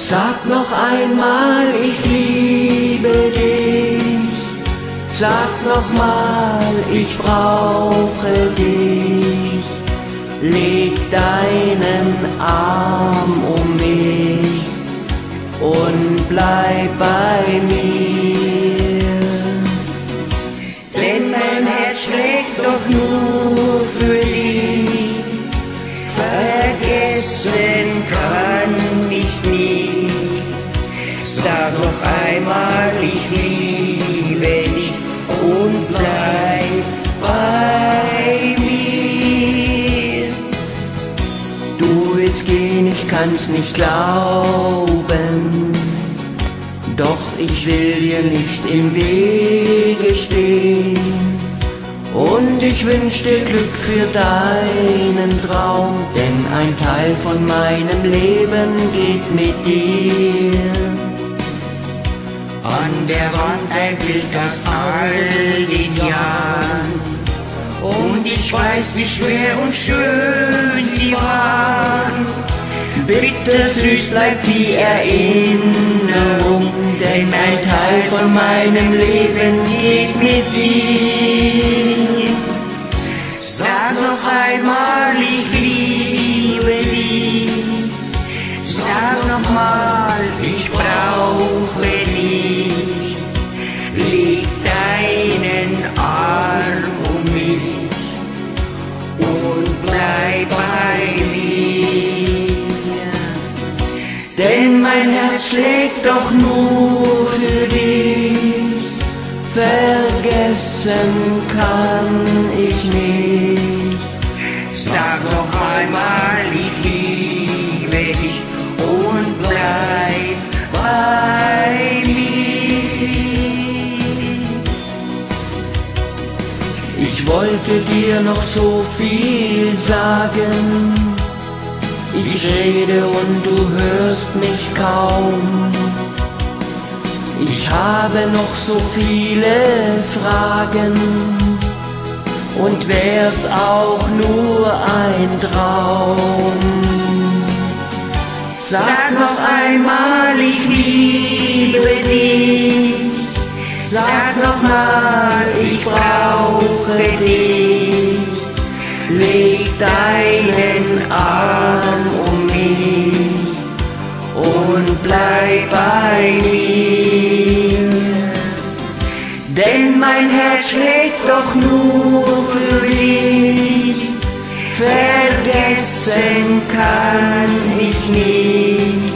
Sag noch einmal, ich liebe dich. Sag noch mal, ich brauche dich. Leg deinen Arm um mich und bleib bei mir. Denn mein Herz schlägt doch nur für dich. Vergessen kann ich nie. Sag noch einmal, ich liebe dich und bleib bei mir. Du willst gehen, ich kann's nicht glauben, doch ich will dir nicht im Wege stehen. Und ich wünsch dir Glück für deinen Traum, denn ein Teil von meinem Leben geht mit dir. An der Wand ein Bild aus all den Jahren, und ich weiß, wie schwer und schön sie waren. Bitter süß bleibt die Erinnerung, denn ein Teil von meinem Leben geht mit dir. Sag noch einmal, ich liebe dich. Sag noch mal, ich brauche dich. Leg deinen Arm um mich und bleib bei mir. Denn mein Herz schlägt doch nur für dich. Vergessen kann ich nicht. Sag noch einmal, ich liebe dich und bleib bei mir. Ich wollte dir noch so viel sagen. Ich rede und du hörst mich kaum. Ich habe noch so viele Fragen und wär's auch nur ein Traum. Sag noch einmal, ich liebe dich. Sag noch mal, ich brauche dich. Leg deinen Arm um mich und bleib bei mir. Denn mein Herz schlägt doch nur für dich. Vergessen kann ich nicht.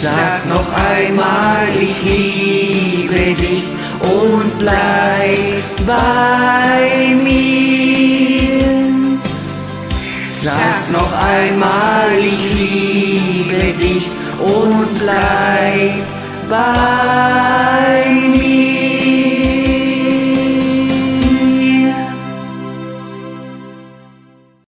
Sag noch einmal, ich liebe dich und bleib bei mir. Sag noch einmal, ich liebe dich und bleib bei mir.